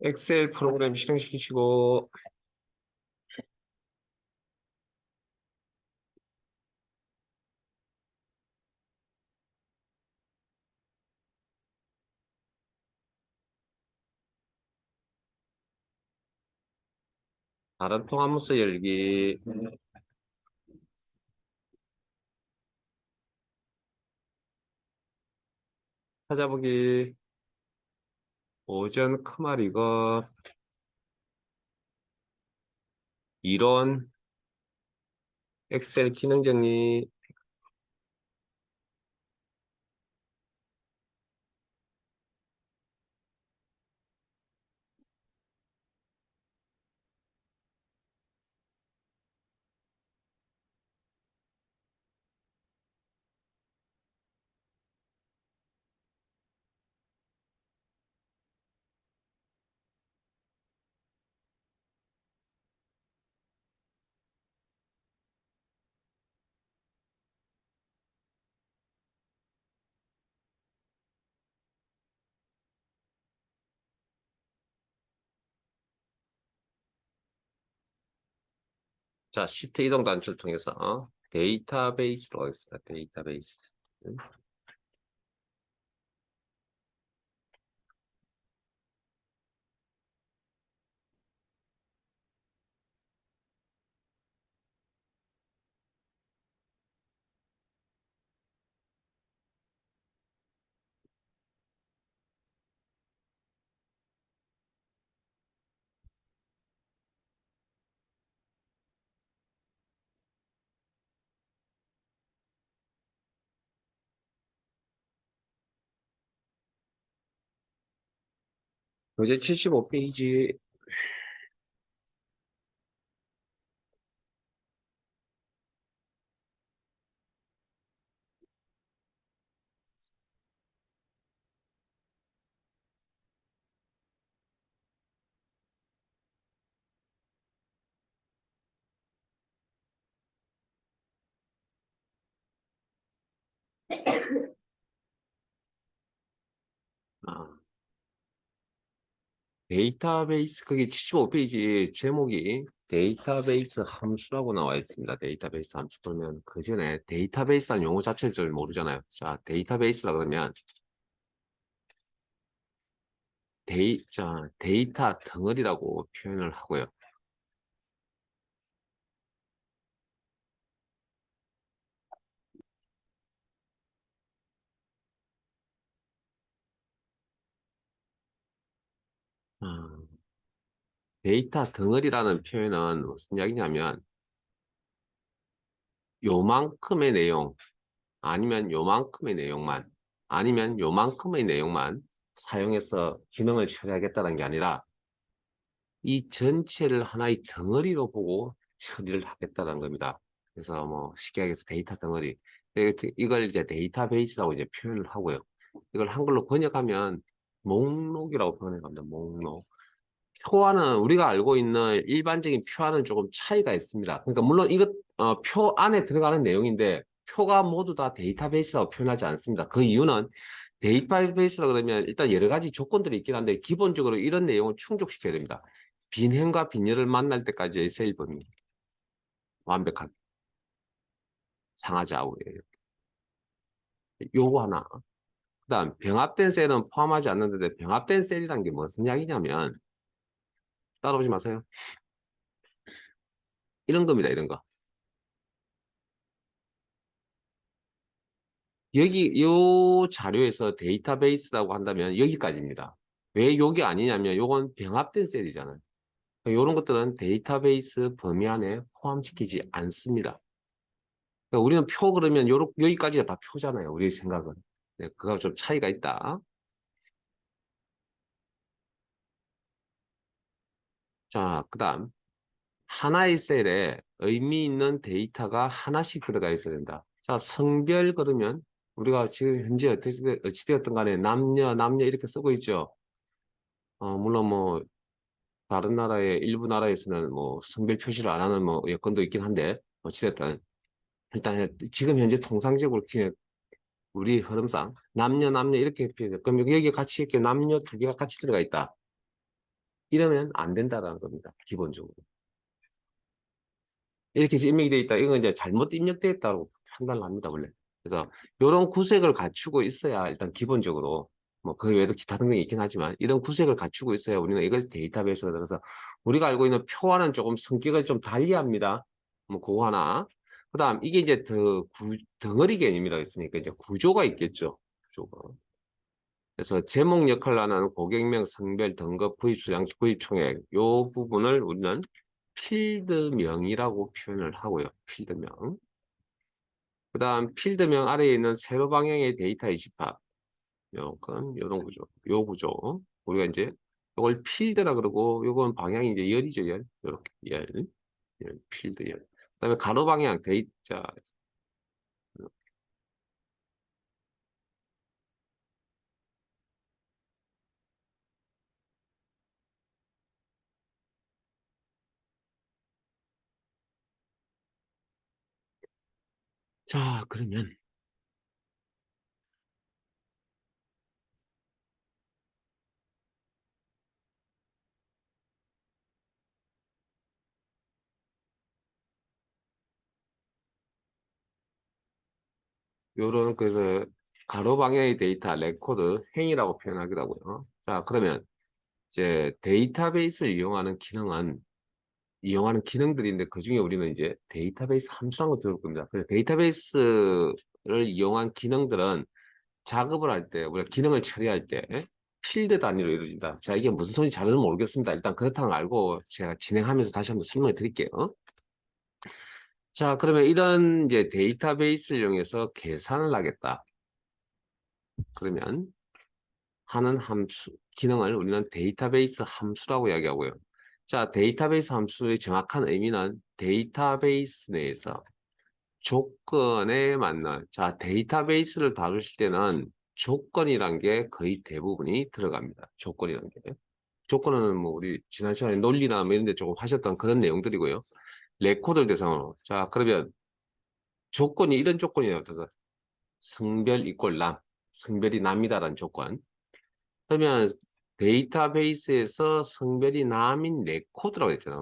엑셀 프로그램 실행시키시고 다른 통합문서 열기 찾아보기 오전 크말 이거 이론 엑셀 기능 정리 자 시트 이동 단추를 통해서 데이터베이스로 하겠습니다. 데이터베이스 이제 75페이지 데이터베이스 거기 75페이지 제목이 데이터베이스 함수라고 나와 있습니다. 데이터베이스 함수 보면 그 전에 데이터베이스라는 용어 자체를 잘 모르잖아요. 자, 데이터베이스라 그러면 데이터 덩어리라고 표현을 하고요. 어, 데이터 덩어리라는 표현은 무슨 이야기냐면 요만큼의 내용 아니면 요만큼의 내용만 아니면 요만큼의 내용만 사용해서 기능을 처리하겠다는 게 아니라 이 전체를 하나의 덩어리로 보고 처리를 하겠다는 겁니다. 그래서 뭐 쉽게 얘기해서 데이터 덩어리 이걸 이제 데이터베이스라고 이제 표현을 하고요. 이걸 한글로 번역하면 목록이라고 번역합니다. 목록. 표와는 우리가 알고 있는 일반적인 표와는 조금 차이가 있습니다. 그러니까 물론 이것 표 안에 들어가는 내용인데 표가 모두 다 데이터베이스라고 표현하지 않습니다. 그 이유는 데이터베이스라 그러면 일단 여러 가지 조건들이 있긴 한데 기본적으로 이런 내용을 충족시켜야 됩니다. 빈행과 빈혈을 만날 때까지의 셀 범위 완벽하게 상하지 아우예요. 요거 하나. 그다음 병합된 셀은 포함하지 않는데 병합된 셀이란 게 무슨 이야기냐면 따라오지 마세요. 이런 겁니다. 이런 거. 여기 요 자료에서 데이터베이스라고 한다면 여기까지입니다. 왜 요게 아니냐면 요건 병합된 셀이잖아요. 이런 것들은 데이터베이스 범위 안에 포함시키지 않습니다. 그러니까 우리는 표 그러면 여기까지가 다 표잖아요. 우리 생각은. 네, 그거 좀 차이가 있다. 자, 그다음 하나의 셀에 의미 있는 데이터가 하나씩 들어가 있어야 된다. 자, 성별 그러면 우리가 지금 현재 어찌되었든 간에 남녀 이렇게 쓰고 있죠. 물론 뭐 다른 나라의 일부 나라에서는 뭐 성별 표시를 안 하는 뭐 여건도 있긴 한데 어찌됐든 일단 지금 현재 통상적으로 우리 흐름상 남녀 이렇게 표현해. 그럼 여기 같이 이렇게 남녀 두 개가 같이 들어가 있다. 이러면 안 된다는 겁니다. 기본적으로. 이렇게 해서 입력이 되어 있다. 이건 이제 잘못 입력되어 있다고 판단을 합니다, 원래. 그래서 이런 구색을 갖추고 있어야 일단 기본적으로 뭐 그 외에도 기타 등등이 있긴 하지만 이런 구색을 갖추고 있어야 우리는 이걸 데이터베이스가 들어서 우리가 알고 있는 표와는 조금 성격을 좀 달리합니다. 뭐 그거 하나. 그다음 이게 이제 덩어리 개념이라고 했으니까 이제 구조가 있겠죠. 구조가. 그래서 제목 역할을 하는 고객명, 성별, 등급, 구입 수량, 구입 총액 요 부분을 우리는 필드명이라고 표현을 하고요. 필드명. 그 다음 필드명 아래에 있는 세로 방향의 데이터의 집합. 요건 요런 구조. 요 구조. 우리가 이제 요걸 필드라 그러고 요건 방향이 이제 열이죠, 열. 요렇게 열. 열 필드 열. 그다음에 가로 방향 데이터. 자, 그러면 요런 그래서 가로 방향의 데이터 레코드 행이라고 표현하기도 하고요. 자, 그러면 이제 데이터베이스를 이용하는 기능들인데 그중에 우리는 이제 데이터베이스 함수라는 거 들을 겁니다. 그래서 데이터베이스를 이용한 기능들은 작업을 할 때, 우리가 기능을 처리할 때 필드 단위로 이루어진다. 자, 이게 무슨 소리인지 잘은 모르겠습니다. 일단 그렇다는 걸 알고 제가 진행하면서 다시 한번 설명해 드릴게요. 자, 그러면 이런 이제 데이터베이스를 이용해서 계산을 하겠다. 그러면 하는 함수, 기능을 우리는 데이터베이스 함수라고 이야기하고요. 자, 데이터베이스 함수의 정확한 의미는 데이터베이스 내에서 조건에 맞는, 자, 데이터베이스를 다루실 때는 조건이란 게 거의 대부분이 들어갑니다. 조건이란 게. 조건은 뭐 우리 지난 시간에 논리나 뭐 이런 데 조금 하셨던 그런 내용들이고요. 레코드를 대상으로. 자, 그러면 조건이 이런 조건이에요. 그래서 성별 이꼴 남, 성별이 남이다라는 조건. 그러면 데이터베이스에서 성별이 남인 레코드라고 했잖아요.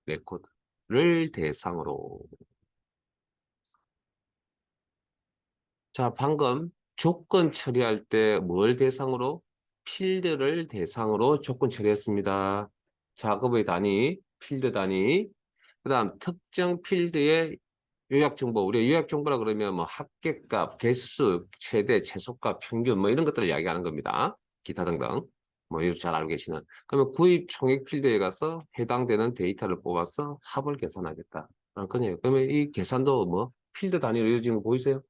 레코드를 대상으로. 자, 방금 조건 처리할 때 뭘 대상으로? 필드를 대상으로 조건 처리했습니다. 작업의 단위, 필드 단위. 그 다음 특정 필드의 요약정보. 우리가 요약정보라 그러면 뭐 합계값, 개수, 최대, 최소값, 평균 뭐 이런 것들을 이야기하는 겁니다. 기타 등등. 뭐 이거 잘 알고 계시는. 그러면 구입 총액 필드에 가서 해당되는 데이터를 뽑아서 합을 계산하겠다. 그러면 이 계산도 뭐 필드 단위로 이루어지는 거 보이세요?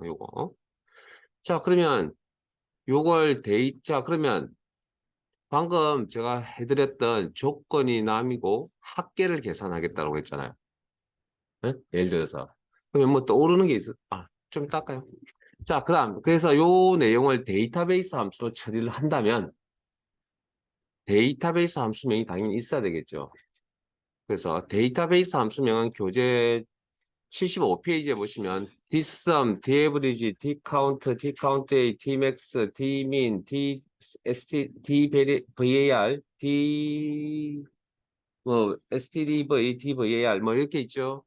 요거. 자, 그러면 요걸 자, 그러면 방금 제가 해드렸던 조건이 남이고 합계를 계산하겠다고 했잖아요. 예? 예를 들어서. 그러면 뭐 떠오르는 게 있어. 아, 좀 이따 할까요? 자, 그래서 요 내용을 데이터베이스 함수로 처리를 한다면 데이터베이스 함수명이 당연히 있어야 되겠죠. 그래서 데이터베이스 함수명은 교재 75페이지에 보시면 dsum, daverage, dcount, dcountA, dmax, dmin, dvar, stdv, dvar 뭐 이렇게 있죠.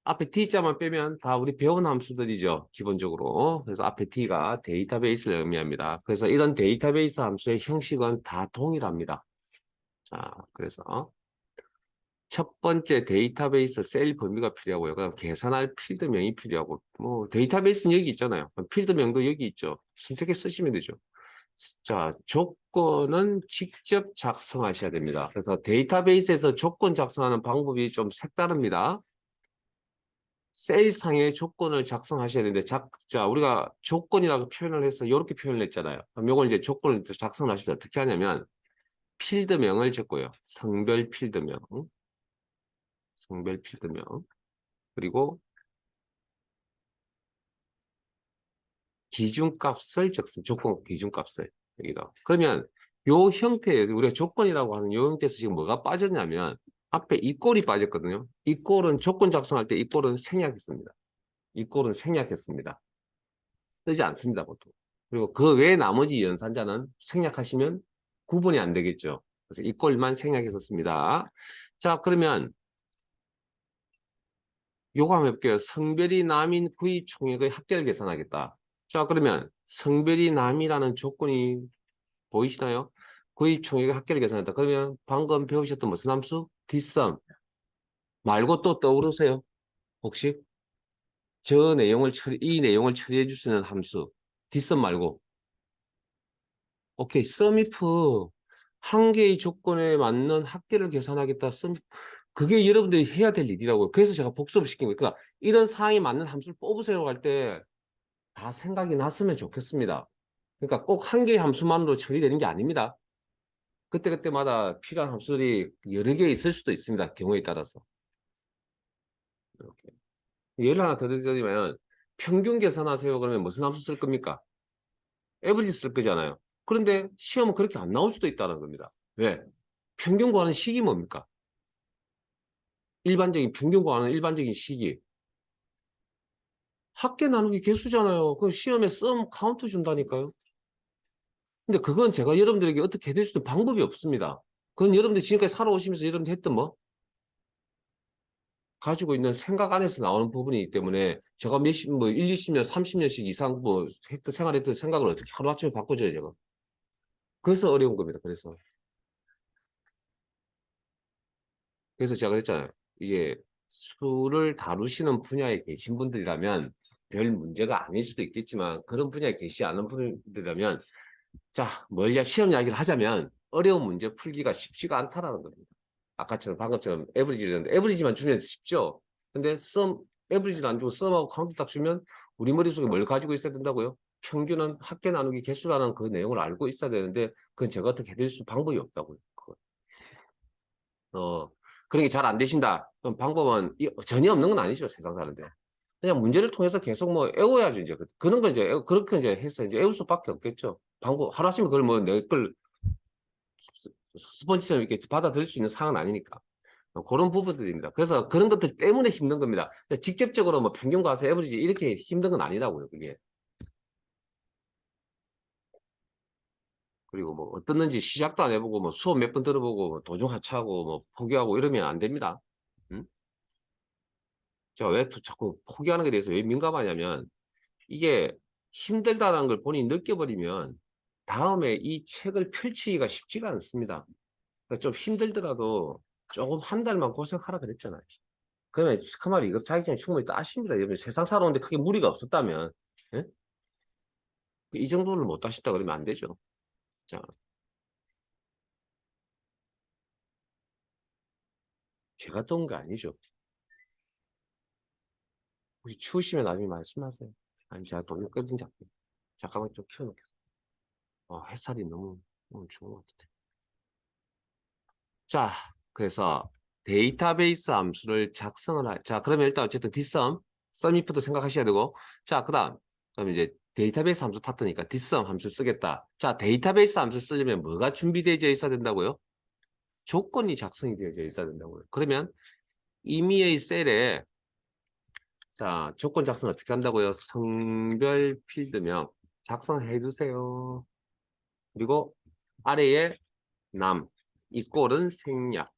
앞에 D자만 빼면 다 우리 배운 함수들이죠. 기본적으로. 그래서 앞에 D가 데이터베이스를 의미합니다. 그래서 이런 데이터베이스 함수의 형식은 다 동일합니다. 자, 그래서 첫 번째 데이터베이스 셀 범위가 필요하고요. 그다음 계산할 필드명이 필요하고 뭐 데이터베이스는 여기 있잖아요. 필드명도 여기 있죠. 선택해 쓰시면 되죠. 자, 조건은 직접 작성하셔야 됩니다. 그래서 데이터베이스에서 조건 작성하는 방법이 좀 색다릅니다. 셀상의 조건을 작성하셔야 되는데, 자, 우리가 조건이라고 표현을 해서 이렇게 표현을 했잖아요. 그럼 이걸 이제 조건을 작성을 하실 때 어떻게 하냐면, 필드명을 적고요. 성별 필드명, 그리고 기준값을 적습니다. 조건 기준값을 여기다. 그러면 요 형태에 우리가 조건이라고 하는 요 형태에서 지금 뭐가 빠졌냐면, 앞에 이 꼴이 빠졌거든요. 이 꼴은 조건 작성할 때 이 꼴은 생략했습니다. 이 꼴은 생략했습니다. 쓰지 않습니다, 보통. 그리고 그 외에 나머지 연산자는 생략하시면 구분이 안 되겠죠. 그래서 이 꼴만 생략해서 씁니다. 자, 그러면 요거 한번 해볼게요. 성별이 남인 구입 총액의 합계를 계산하겠다. 자, 그러면 성별이 남이라는 조건이 보이시나요? 구입 총액의 합계를 계산했다. 그러면 방금 배우셨던 무슨 함수? 뒷섬 말고 또 떠오르세요? 혹시 이 내용을 처리해 줄 수 있는 함수. 뒷섬 말고. 오케이. 썸이프 한 개의 조건에 맞는 합계를 계산하겠다. 그게 여러분들이 해야 될 일이라고요. 그래서 제가 복습을 시킨 거예요. 그러니까 이런 상황에 맞는 함수를 뽑으세요 할 때 다 생각이 났으면 좋겠습니다. 그러니까 꼭 한 개의 함수만으로 처리되는 게 아닙니다. 그때그때마다 필요한 함수들이 여러 개 있을 수도 있습니다. 경우에 따라서. 이렇게. 예를 하나 더 드리자면 평균 계산하세요. 그러면 무슨 함수 쓸 겁니까? 에버리지 쓸 거잖아요. 그런데 시험은 그렇게 안 나올 수도 있다는 겁니다. 왜? 평균 구하는 식이 뭡니까? 평균 구하는 일반적인 식이 합계 나누기 개수잖아요. 그 시험에 썸 카운트 준다니까요. 근데 그건 제가 여러분들에게 어떻게 해드릴 수 있는 방법이 없습니다. 그건 여러분들이 지금까지 살아오시면서 여러분들 했던 가지고 있는 생각 안에서 나오는 부분이기 때문에 제가 1, 20년, 30년씩 이상 생활했던 생각을 어떻게 하루아침에 바꿔줘요, 제가. 그래서 어려운 겁니다. 그래서 제가 그랬잖아요. 이게 수를 다루시는 분야에 계신 분들이라면 별 문제가 아닐 수도 있겠지만 그런 분야에 계시지 않은 분들이라면 자, 시험 이야기를 하자면 어려운 문제 풀기가 쉽지가 않다라는 겁니다. 아까처럼 방금처럼 에브리지만 주면 쉽죠. 근데 에브리지는 안 주고 썸하고 카운트 딱 주면 우리 머릿속에 뭘 가지고 있어야 된다고요? 평균은 합계 나누기 개수라는 그 내용을 알고 있어야 되는데 그건 제가 어떻게 해드릴 수 방법이 없다고요. 어, 그런 게 잘 안 되신다. 그럼 방법은 전혀 없는 건 아니죠. 세상 사는데. 그냥 문제를 통해서 계속 애워야죠. 이제 그런 거 이제 그렇게 이제 해서 이제 애울 수밖에 없겠죠. 하루아침에 그걸 내 걸 스펀지처럼 이렇게 받아들일 수 있는 상황은 아니니까. 그런 부분들입니다. 그래서 그런 것들 때문에 힘든 겁니다. 직접적으로 평균 과세 에버리지 이렇게 힘든 건 아니라고요. 그게. 그리고 어떻는지 시작도 안 해보고 수업 몇 번 들어보고 도중 하차하고 포기하고 이러면 안 됩니다. 음? 제가 왜 자꾸 포기하는 것에 대해서 왜 민감하냐면 이게 힘들다는 걸 본인이 느껴버리면 다음에 이 책을 펼치기가 쉽지가 않습니다. 그러니까 좀 힘들더라도 조금 한 달만 고생하라 그랬잖아요. 그러면 시커멀 2급 자격증 충분히 따십니다. 여러분 세상 살아오는데 크게 무리가 없었다면 예? 이 정도는 못 따신다 그러면 안 되죠. 자, 제가 떠온 게 아니죠. 혹시 추우시면 나중에 말씀하세요. 아니 제가 돈을 끄든지 할게요. 잠깐만 좀 키워놓겠습니다. 햇살이 너무 좋은 것 같아. 자, 그래서 데이터베이스 함수를 자, 그러면 일단 어쨌든 썸이프도 생각하셔야 되고, 자, 그럼 이제 데이터베이스 함수 파트니까 뒷섬 함수 쓰겠다. 자, 데이터베이스 함수 쓰려면 뭐가 준비되어 있어야 된다고요? 조건이 작성이 되어져 있어야 된다고요. 그러면 임의의 셀에 자, 조건 작성 어떻게 한다고요? 성별 필드명 작성해 주세요. 그리고 아래에 남, 이꼴은 생략.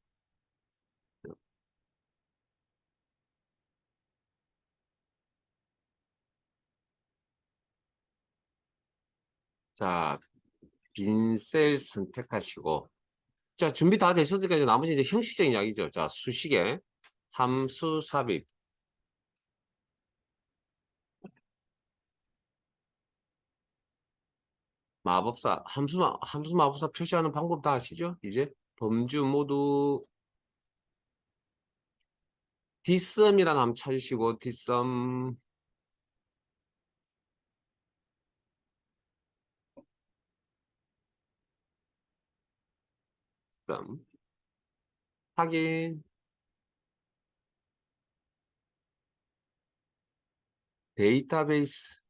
자, 빈 셀 선택하시고 자 준비 다 되셨으니까 이제 나머지 이제 형식적인 이야기죠. 자 수식에 함수 삽입 함수 마법사 표시하는 방법 다 아시죠? 이제 범주 모두 dsum이라는 함 찾으시고 dsum 확인 데이터베이스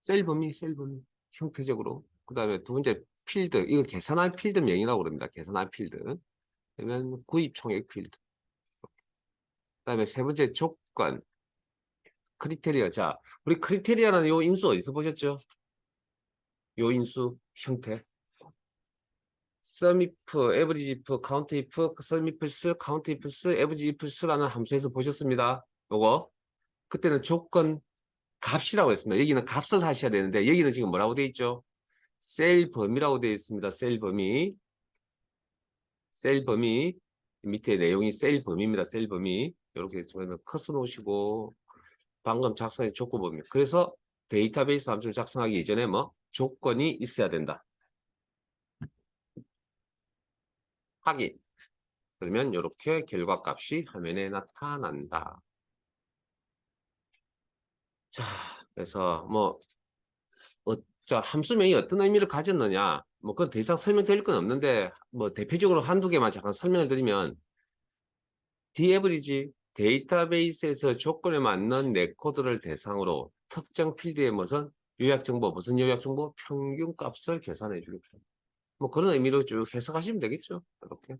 셀 범위 형태적으로 그 다음에 두 번째 필드 이거 계산할 필드명이라고 그럽니다. 계산할 필드 그러면 구입 총액 필드 그다음에 세 번째 조건, 크리테리아. 자, 우리 크리테리아라는 요 인수 어디서 보셨죠? 요 인수 형태. sumif, averageif, countif, sumifs, countifs, averageifs라는 함수에서 보셨습니다. 요거. 그때는 조건 값이라고 했습니다. 여기는 값을 하셔야 되는데 여기는 지금 뭐라고 되어 있죠? 셀 범위라고 되어 있습니다. 셀 범위. 셀 범위. 밑에 내용이 셀 범위입니다. 셀 범위. 이렇게 저는 커서 놓으시고 방금 작성해 조건 범위. 그래서 데이터베이스 함수를 작성하기 이전에 뭐 조건이 있어야 된다. 확인. 그러면 이렇게 결과값이 화면에 나타난다. 자, 그래서 뭐 자, 함수명이 어떤 의미를 가졌느냐, 뭐 그건 더 이상 설명드릴 건 없는데 뭐 대표적으로 한두 개만 잠깐 설명을 드리면 디에버리지 데이터베이스에서 조건에 맞는 레코드를 대상으로 특정 필드의 무슨 요약 정보 평균 값을 계산해 주겠죠. 뭐 그런 의미로 쭉 해석하시면 되겠죠. 이렇게.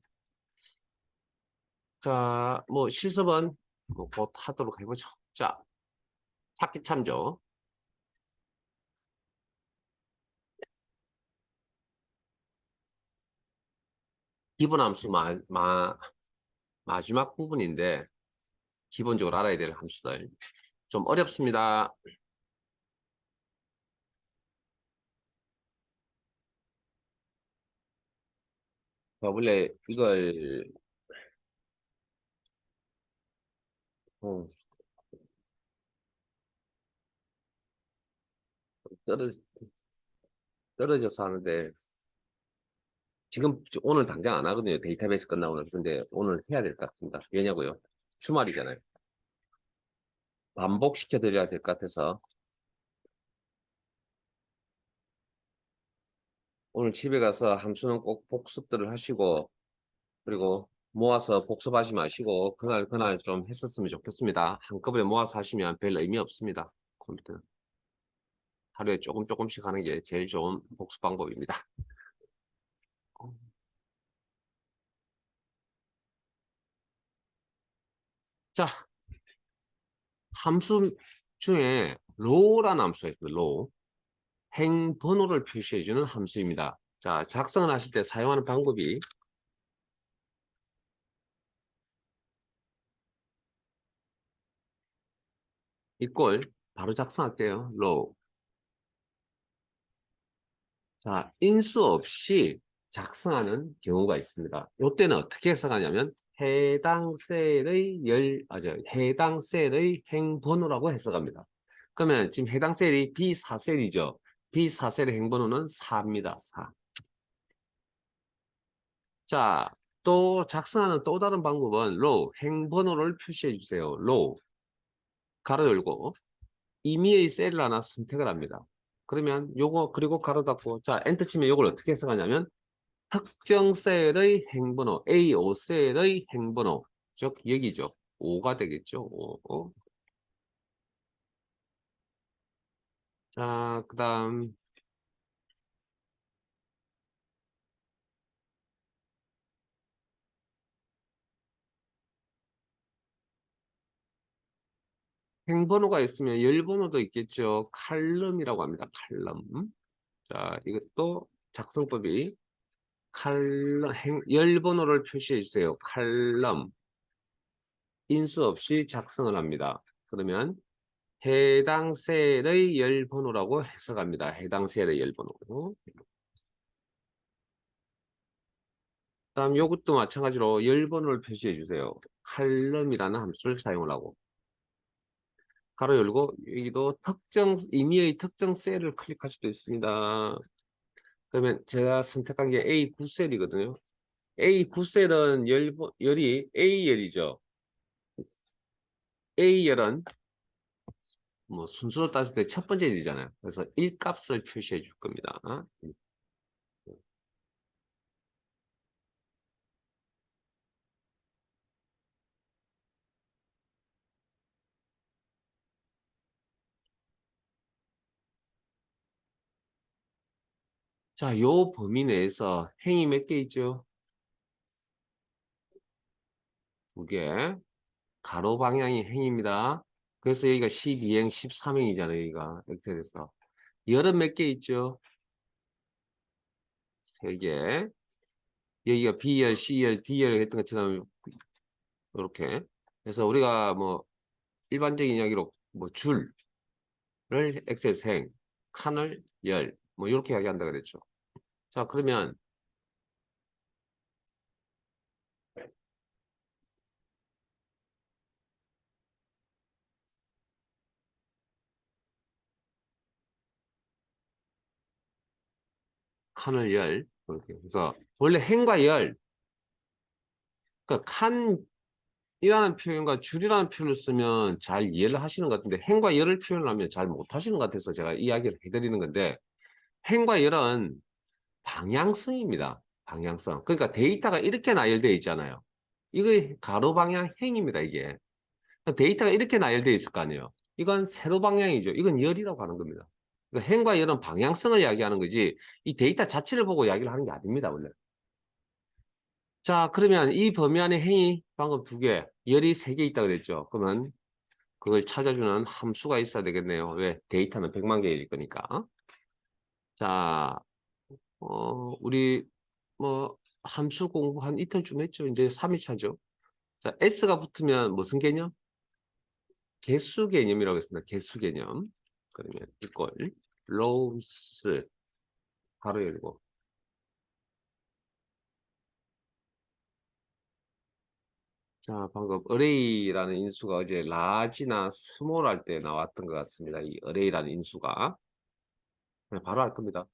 자, 뭐 실습은 뭐 곧 하도록 해보죠. 자, 찾기 참조. 기본 함수 마지막 부분인데 기본적으로 알아야 될 함수들. 좀 어렵습니다. 원래 이걸 어, 떨어, 떨어져서 하는데 지금 오늘 당장 안 하거든요. 데이터베이스 끝나고 나서. 근데 오늘 해야 될 것 같습니다. 왜냐고요? 주말이잖아요. 반복시켜 드려야 될 것 같아서 오늘 집에 가서 함수는 꼭 복습들을 하시고 그리고 모아서 복습하지 마시고 그날 좀 했었으면 좋겠습니다. 한꺼번에 모아서 하시면 별 의미 없습니다. 컴퓨터는. 하루에 조금씩 하는 게 제일 좋은 복습 방법입니다. 자, 함수 중에 row라는 함수가 있습니다. row. 행번호를 표시해주는 함수입니다. 자, 작성을 하실 때 사용하는 방법이 이꼴 바로 작성할게요. row. 자, 인수 없이 작성하는 경우가 있습니다. 이때는 어떻게 해석하냐면 해당 셀의 행번호라고 해석합니다. 그러면 지금 해당 셀이 B4셀이죠. B4셀의 행번호는 4입니다. 4. 자, 또 작성하는 또 다른 방법은 row, 행번호를 표시해 주세요. row, 가로 열고 임의의 셀을 하나 선택을 합니다. 그러면 요거 그리고 가로 닫고 자 엔터 치면 요걸 어떻게 해석하냐면 특정 셀의 행번호 A5 셀의 행번호 즉 여기죠. 5가 되겠죠. 5. 자, 그다음 행번호가 있으면 열번호도 있겠죠. 칼럼이라고 합니다. 칼럼. 자, 이것도 작성법이 열번호를 표시해 주세요. 칼럼 인수 없이 작성을 합니다. 그러면 해당 셀의 열번호라고 해석합니다. 해당 셀의 열번호. 다음 요것도 마찬가지로 열번호를 표시해 주세요. 칼럼이라는 함수를 사용을 하고 가로 열고 여기도 임의의 특정 셀을 클릭할 수도 있습니다. 그러면 제가 선택한 게 A9셀이거든요. A9셀은 열이 A열이죠. A열은 뭐 순서로 따졌을 때 첫 번째 일이잖아요. 그래서 1값을 표시해 줄 겁니다. 자, 요 범위 내에서 행이 몇 개 있죠? 2개. 가로 방향이 행입니다. 그래서 여기가 12행, 13행이잖아요. 여기가 엑셀에서. 열은 몇 개 있죠? 3개. 여기가 B열, C열, D열 했던 것처럼 이렇게. 그래서 우리가 뭐 일반적인 이야기로 뭐 줄을 엑셀에서 행, 칸을 열, 뭐 이렇게 이야기한다 그랬죠. 자, 그러면 칸을 열, 이렇게. 그래서 원래 행과 열, 그러니까 칸이라는 표현과 줄이라는 표현을 쓰면 잘 이해를 하시는 것 같은데 행과 열을 표현하면 잘 못하시는 것 같아서 제가 이야기를 해드리는 건데 행과 열은 방향성입니다. 방향성. 그러니까 데이터가 이렇게 나열되어 있잖아요. 이거 가로 방향 행입니다. 이게. 데이터가 이렇게 나열되어 있을 거 아니에요. 이건 세로 방향이죠. 이건 열이라고 하는 겁니다. 그러니까 행과 열은 방향성을 이야기하는 거지 이 데이터 자체를 보고 이야기를 하는 게 아닙니다. 원래. 자, 그러면 이 범위 안에 행이 방금 2개, 열이 3개 있다고 그랬죠. 그러면 그걸 찾아주는 함수가 있어야 되겠네요. 왜? 데이터는 100만 개일 거니까. 자, 우리 뭐 함수 공부 한 이틀쯤 했죠. 이제 3일차죠. 자, S가 붙으면 무슨 개념? 개수 개념이라고 했습니다. 개수 개념. 그러면 이걸 로우스 가로 열고. 자, 방금 array라는 인수가 어제 large나 small 할 때 나왔던 것 같습니다. 이 array라는 인수가. 그냥 바로 할 겁니다.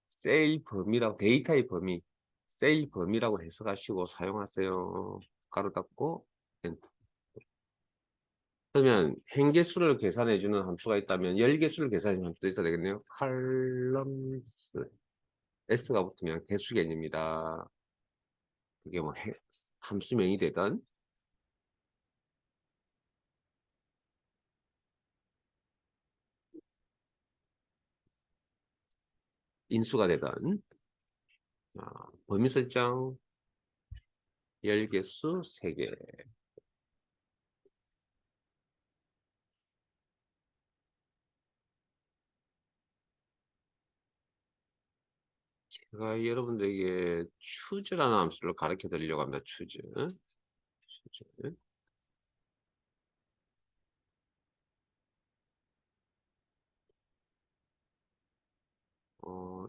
셀 범위라고, 데이터의 범위, 셀 범위라고 해석하시고 사용하세요. 가로 닫고, 엔터. 그러면 행개수를 계산해주는 함수가 있다면 열개수를 계산해주는 함수도 있어야 되겠네요. 컬럼스, S가 붙으면 개수 개념입니다. 그게 뭐 함수명이 되든 인수가 되든. 범위 설정 열개수 3개. 제가 여러분들에게 choose라는 함수를 가르쳐 드리려고 합니다. choose. choose.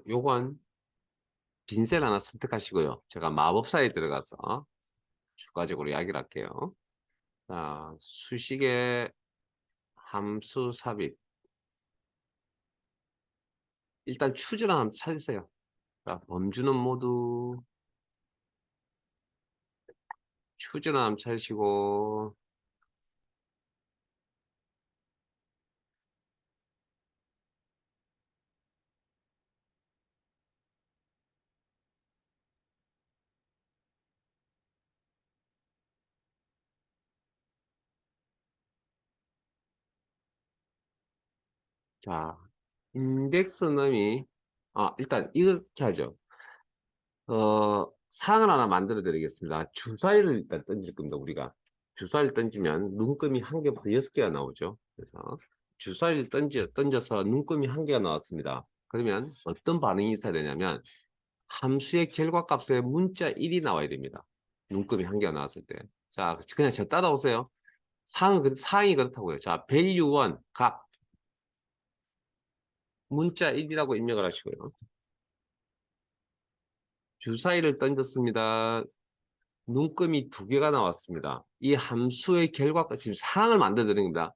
요건 빈셀 하나 선택하시고요. 제가 마법사에 들어가서 추가적으로 이야기를 할게요. 자, 수식의 함수 삽입. 일단 choose라는 함수 찾으세요. 자, 범주는 모두 choose라는 함수 찾으시고, 자, 인덱스 넘이, 일단 이렇게 하죠. 사항을 하나 만들어 드리겠습니다. 주사위를 일단 던질 겁니다, 우리가. 주사위를 던지면 눈금이 1개부터 6개가 나오죠. 그래서 주사위를 던져서 눈금이 1개가 나왔습니다. 그러면 어떤 반응이 있어야 되냐면 함수의 결과값에 문자 1이 나와야 됩니다. 눈금이 1개가 나왔을 때. 자, 그냥 저 따라오세요. 사항이 그렇다고요. 자, value 1 값 문자 1이라고 입력을 하시고요. 주사위를 던졌습니다. 눈금이 2개가 나왔습니다. 이 함수의 결과값, 지금 사항을 만들어 드린 겁니다.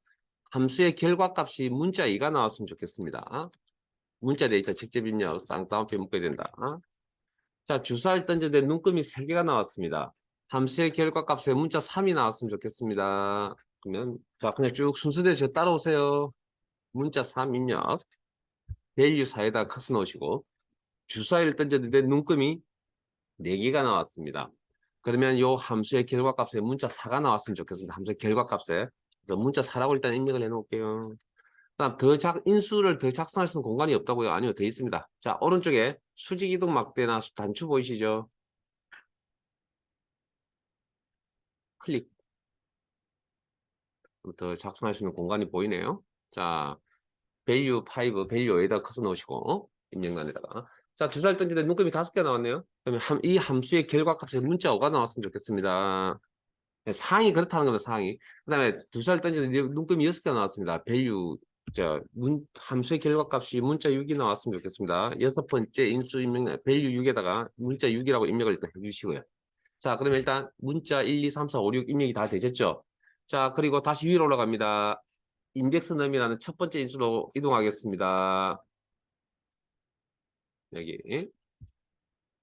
함수의 결과값이 문자 2가 나왔으면 좋겠습니다. 문자 데이터 직접 입력, 쌍따옴표 묶어야 된다. 자, 주사를 던졌는데 눈금이 3개가 나왔습니다. 함수의 결과값에 문자 3이 나왔으면 좋겠습니다. 그러면, 자, 그냥 쭉 순서대로 저 따라오세요. 문자 3 입력, 밸류 4에다 커서 넣으시고, 주사위를 던졌는데 눈금이 4개가 나왔습니다. 그러면 요 함수의 결과값에 문자 4가 나왔으면 좋겠습니다. 함수의 결과값에. 그래서 문자 4라고 일단 입력을 해 놓을게요. 그다음 인수를 더 작성할 수 있는 공간이 없다고요? 아니요, 더 있습니다. 자, 오른쪽에 수직 이동 막대나 단추 보이시죠? 클릭. 부터 작성할 수 있는 공간이 보이네요. 자, value 5, value 여기다 커서 넣으시고 입력란에다가. 자, 주사를 던지는데 눈금이 5개 나왔네요. 그러면 이 함수의 결과값에 문자 5가 나왔으면 좋겠습니다. 상이 그렇다는 겁니다. 상이. 그다음에 주사를 던지는데 눈금이 6개 나왔습니다. value 함수의 결과값이 문자 6이 나왔으면 좋겠습니다. 여섯 번째 인수 입력 value 6에다가 문자 6이라고 입력을 일단 해주시고요. 자, 그러면 일단 문자 1, 2, 3, 4, 5, 6 입력이 다 되셨죠? 자, 그리고 다시 위로 올라갑니다. 인덱스 넘이라는 첫 번째 인수로 이동하겠습니다. 여기.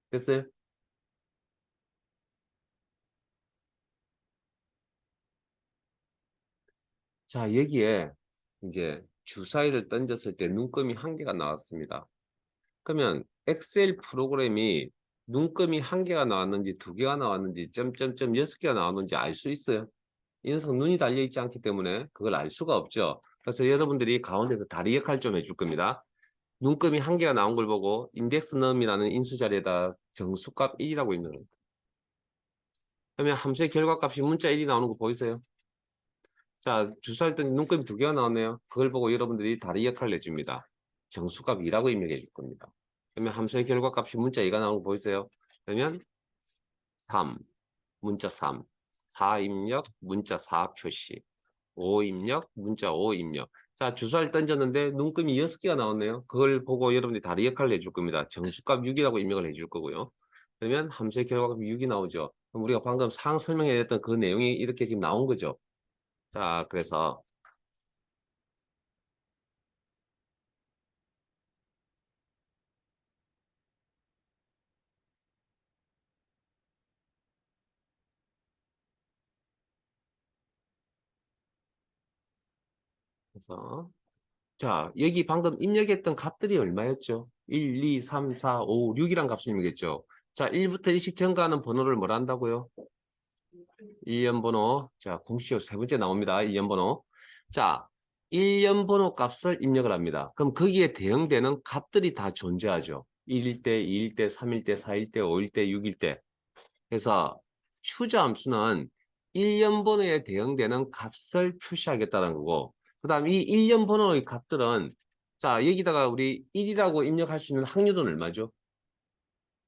됐어요? 자, 여기에 이제 주사위를 던졌을 때 눈금이 한 개가 나왔습니다. 그러면 엑셀 프로그램이 눈금이 한 개가 나왔는지 두 개가 나왔는지 점점점 6개가 나왔는지 알 수 있어요? 이 녀석 눈이 달려있지 않기 때문에 그걸 알 수가 없죠. 그래서 여러분들이 가운데서 다리 역할 좀 해줄 겁니다. 눈금이 한 개가 나온 걸 보고 인덱스 num이라는 인수 자리에다 정수값 1이라고 있는 겁니다. 그러면 함수의 결과값이 문자 1이 나오는 거 보이세요? 자, 주사할 때 눈금이 두 개가 나왔네요. 그걸 보고 여러분들이 다리 역할을 해줍니다. 정수값 2라고 입력해 줄 겁니다. 그러면 함수의 결과값이 문자 2가 나오는 거 보이세요? 그러면 3, 문자 3, 4 입력, 문자 4 표시, 5 입력, 문자 5 입력. 자, 주사를 던졌는데 눈금이 6개가 나왔네요. 그걸 보고 여러분들이 다리 역할을 해줄 겁니다. 정수값 6이라고 입력을 해줄 거고요. 그러면 함수의 결과값이 6이 나오죠. 그럼 우리가 방금 상황 설명해 줬던 그 내용이 이렇게 지금 나온 거죠. 자, 그래서 자, 여기 방금 입력했던 값들이 얼마였죠? 1, 2, 3, 4, 5, 6이란 값을 입력했죠. 자, 1부터 일씩 증가하는 번호를 뭐라 한다고요? 1년 번호. 자, 공식적으로 세 번째 나옵니다. 1년 번호. 자, 1년 번호 값을 입력을 합니다. 그럼 거기에 대응되는 값들이 다 존재하죠. 1일 때, 2일 때, 3일 때, 4일 때, 5일 때, 6일 때. 그래서 추자 함수는 1년 번호에 대응되는 값을 표시하겠다는 거고, 그 다음 이 1년 번호의 값들은, 자, 여기다가 우리 1이라고 입력할 수 있는 확률은 얼마죠?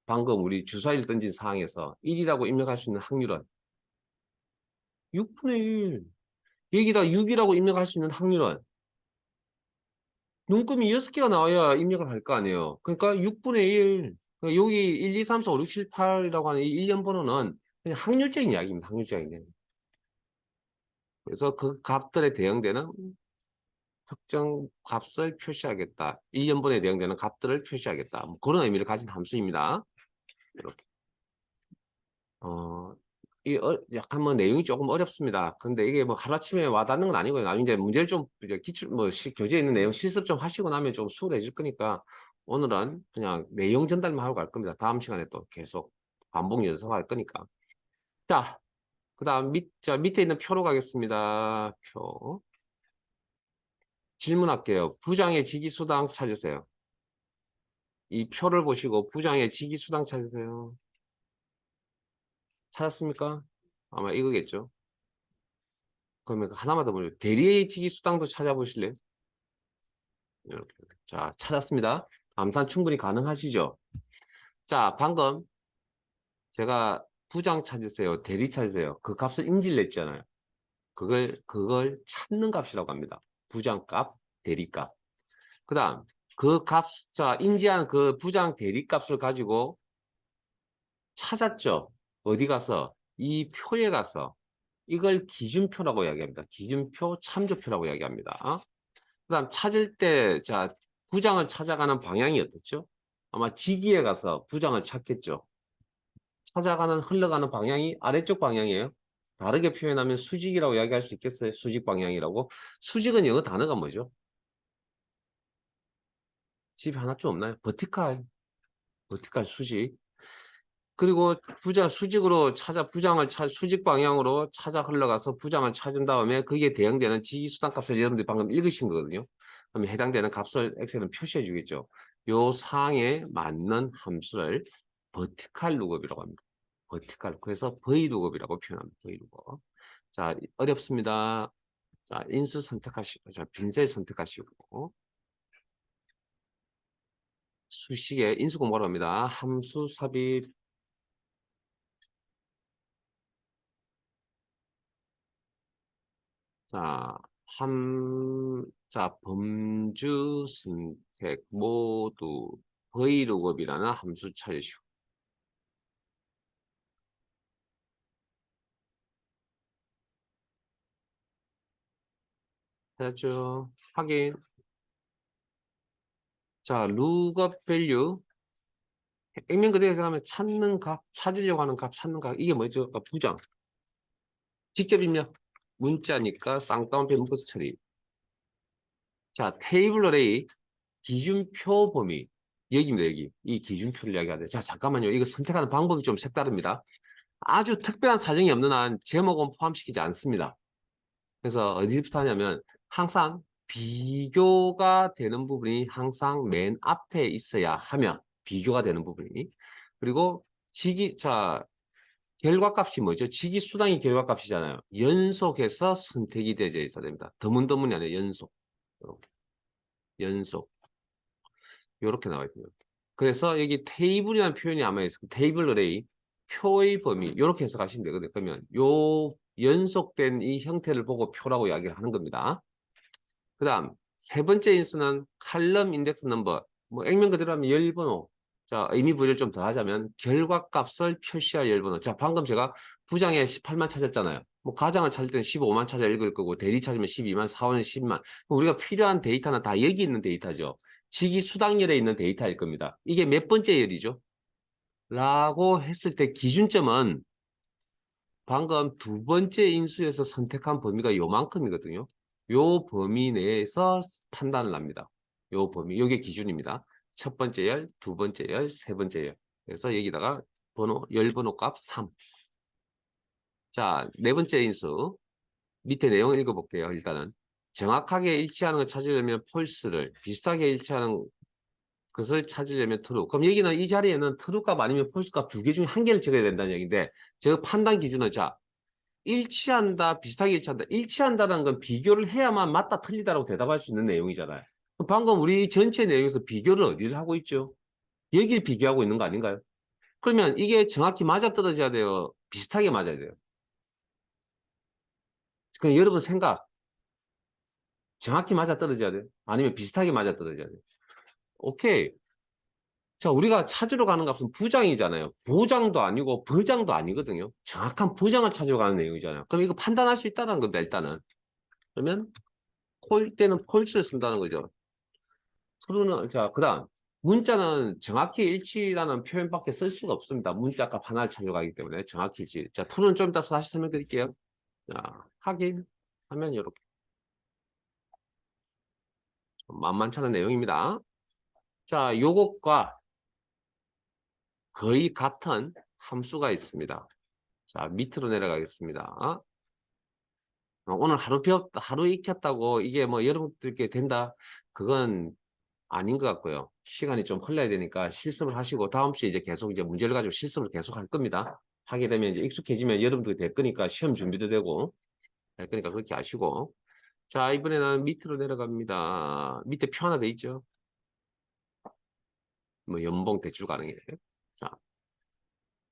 방금 우리 주사위를 던진 상황에서 1이라고 입력할 수 있는 확률은 6분의 1. 여기다 6이라고 입력할 수 있는 확률은 눈금이 6개가 나와야 입력을 할 거 아니에요. 그러니까 6분의 1. 그러니까 여기 1, 2, 3, 4, 5, 6, 7, 8이라고 하는 이 1년 번호는 그냥 확률적인 이야기입니다. 확률적인 이야기. 그래서 그 값들에 대응되는 특정 값을 표시하겠다. 1년분에 대응되는 값들을 표시하겠다. 뭐 그런 의미를 가진 함수입니다. 이렇게. 약간 뭐 내용이 조금 어렵습니다. 근데 이게 뭐 하루아침에 와닿는 건 아니고요. 나중에 이제 문제를 좀 이제 기출 뭐 교재에 있는 내용 실습 좀 하시고 나면 좀 수월해질 거니까 오늘은 그냥 내용 전달만 하고 갈 겁니다. 다음 시간에 또 계속 반복 연습할 거니까. 자, 그다음 밑에 있는 표로 가겠습니다. 표. 질문할게요. 부장의 직위수당 찾으세요. 이 표를 보시고 부장의 직위수당 찾으세요. 찾았습니까? 아마 이거겠죠. 그러면 하나만 더 보죠. 대리의 직위수당도 찾아보실래요? 이렇게. 자, 찾았습니다. 암산 충분히 가능하시죠? 자, 방금 제가 부장 찾으세요. 대리 찾으세요. 그 값을 인지를 냈잖아요. 그걸 찾는 값이라고 합니다. 부장값, 대리값. 그 다음, 그 값, 자, 인지한 그 부장 대리값을 가지고 찾았죠. 어디 가서? 이 표에 가서 이걸 기준표라고 이야기합니다. 기준표, 참조표라고 이야기합니다. 그 다음 찾을 때, 자, 부장을 찾아가는 방향이 어떻죠? 아마 지기에 가서 부장을 찾겠죠. 찾아가는, 흘러가는 방향이 아래쪽 방향이에요. 다르게 표현하면 수직이라고 이야기할 수 있겠어요? 수직 방향이라고. 수직은 영어 단어가 뭐죠? 집 하나 좀 없나요? 버티칼 수직. 그리고 수직 방향으로 찾아 흘러가서 부장을 찾은 다음에 거기에 대응되는 지수단 값을 여러분들이 방금 읽으신 거거든요. 그럼 해당되는 값을 엑셀은 표시해 주겠죠. 요 사항에 맞는 함수를 버티칼 룩업이라고 합니다. 버티칼. 그래서 브이룩업이라고 표현합니다. 브이룩업. 자, 어렵습니다. 자, 인수 선택하시고, 자, 빈셀 선택하시고, 수식에 인수 공부하러 갑니다. 함수 삽입. 자, 자, 범주 선택 모두 브이로그업이라는 함수 찾으시오. 됐죠? 확인. 자, lookup value. 액면 그대로 생각하면 찾는 값, 찾으려고 하는 값, 찾는 값. 이게 뭐죠? 부정. 직접 입력. 문자니까 쌍따옴표 묶어서 처리. 자, 테이블 어레이. 기준표 범위. 여기입니다, 여기. 이 기준표를 이야기하는데. 자, 잠깐만요. 이거 선택하는 방법이 좀 색다릅니다. 아주 특별한 사정이 없는 한 제목은 포함시키지 않습니다. 그래서 어디부터 하냐면 항상 비교가 되는 부분이 항상 맨 앞에 있어야 하면 비교가 되는 부분이. 그리고 자, 결과값이 뭐죠? 직위수당이 결과값이잖아요. 연속해서 선택이 되어 있어야 됩니다. 드문드문이 아니라 연속. 이렇게. 연속. 이렇게 나와 있고요. 그래서 여기 테이블이라는 표현이 아마 있을 테이블 어레이, 표의 범위 이렇게 해석하시면 되거든요. 그러면 요 연속된 이 형태를 보고 표라고 이야기를 하는 겁니다. 그 다음 세 번째 인수는 칼럼 인덱스 넘버. 뭐 액면 그대로 하면 열번호. 자, 의미 부여를 좀 더 하자면 결과값을 표시할 열번호. 자, 방금 제가 부장에 18만 찾았잖아요. 뭐 가장을 찾을 때는 15만 찾아 읽을 거고 대리 찾으면 12만, 사원은 10만. 우리가 필요한 데이터는 다 여기 있는 데이터죠. 직위수당열에 있는 데이터일 겁니다. 이게 몇 번째 열이죠? 라고 했을 때 기준점은 방금 두 번째 인수에서 선택한 범위가 요만큼이거든요. 요 범위 내에서 판단을 합니다. 요 범위, 요게 기준입니다. 첫 번째 열, 두 번째 열, 세 번째 열. 그래서 여기다가 열 번호 값 3. 자, 네 번째 인수. 밑에 내용을 읽어볼게요. 일단은. 정확하게 일치하는 걸 찾으려면 폴스를, 비슷하게 일치하는 것을 찾으려면 true. 그럼 여기는 이 자리에는 true 값 아니면 false 값 두 개 중에 한 개를 적어야 된다는 얘기인데, 저 판단 기준은 자, 일치한다, 비슷하게 일치한다. 일치한다는 건 비교를 해야만 맞다, 틀리다라고 대답할 수 있는 내용이잖아요. 방금 우리 전체 내용에서 비교를 어디를 하고 있죠? 여기를 비교하고 있는 거 아닌가요? 그러면 이게 정확히 맞아떨어져야 돼요? 비슷하게 맞아야 돼요? 그럼 여러분 생각, 정확히 맞아떨어져야 돼요? 아니면 비슷하게 맞아떨어져야 돼요? 오케이. 자, 우리가 찾으러 가는 값은 부장이잖아요. 보장도 아니고 버장도 아니거든요. 정확한 부장을 찾으러 가는 내용이잖아요. 그럼 이거 판단할 수 있다는 겁니다, 일단은. 그러면 때는 폴스를 쓴다는 거죠. true는, 자, 그 다음. 문자는 정확히 일치라는 표현밖에 쓸 수가 없습니다. 문자 값 하나를 찾으러 가기 때문에 정확히 일치. 자, true는 좀 이따 다시 설명드릴게요. 자, 확인하면 이렇게. 만만치 않은 내용입니다. 자, 요것과 거의 같은 함수가 있습니다. 자, 밑으로 내려가겠습니다. 오늘 하루 익혔다고 이게 뭐 여러분들께 된다? 그건 아닌 것 같고요. 시간이 좀 흘러야 되니까 실습을 하시고 다음 주에 이제 계속 이제 문제를 가지고 실습을 계속 할 겁니다. 하게 되면 이제 익숙해지면 여러분들이 될 거니까 시험 준비도 되고 될 거니까 그렇게 아시고. 자, 이번에는 밑으로 내려갑니다. 밑에 표 하나 돼 있죠? 뭐 연봉 대출 가능해요. 자,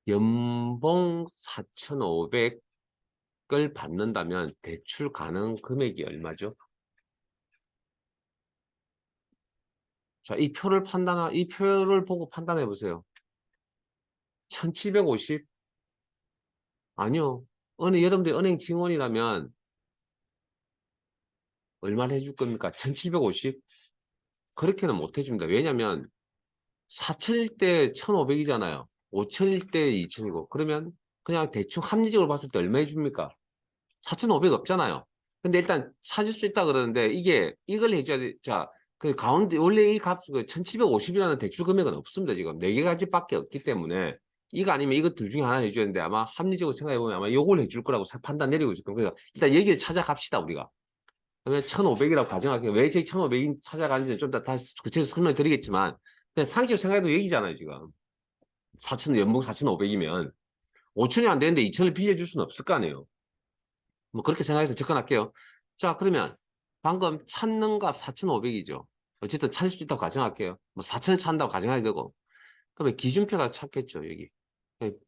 연봉 4,500을 받는다면 대출 가능 금액이 얼마죠? 자, 이 표를 보고 판단해 보세요. 1750? 아니요. 여러분들 은행 직원이라면 얼마를 해줄 겁니까? 1750? 그렇게는 못 해줍니다. 왜냐면 4천일 때 1500이잖아요. 5천일 때 2000이고. 그러면 그냥 대충 합리적으로 봤을 때 얼마 해줍니까? 4,500 없잖아요. 근데 일단 찾을 수 있다 그러는데 이걸 해줘야 돼. 자, 그 가운데 원래 이 값, 그 1750이라는 대출 금액은 없습니다. 지금 4개가지밖에 없기 때문에 이거 아니면 이거 둘 중에 하나 해줘야 되는데 아마 합리적으로 생각해보면 아마 요걸 해줄 거라고 판단 내리고 있을 겁니다. 그래서 일단 여기를 찾아갑시다, 우리가. 그러면 1500이라고 가정할게요. 왜 제 1500이 찾아가는지 좀 더 다시 구체적으로 설명드리겠지만 그냥 상식적으로 생각해도 여기잖아요, 지금. 연봉 4,500이면 5천이 안 되는데 2천을 빌려줄 수는 없을 거 아니에요. 뭐 그렇게 생각해서 접근할게요. 자, 그러면 방금 찾는 값 4,500이죠. 어쨌든 찾을 수 있다고 가정할게요. 뭐 4,000을 찾는다고 가정해야 되고. 그러면 기준표가 찾겠죠, 여기.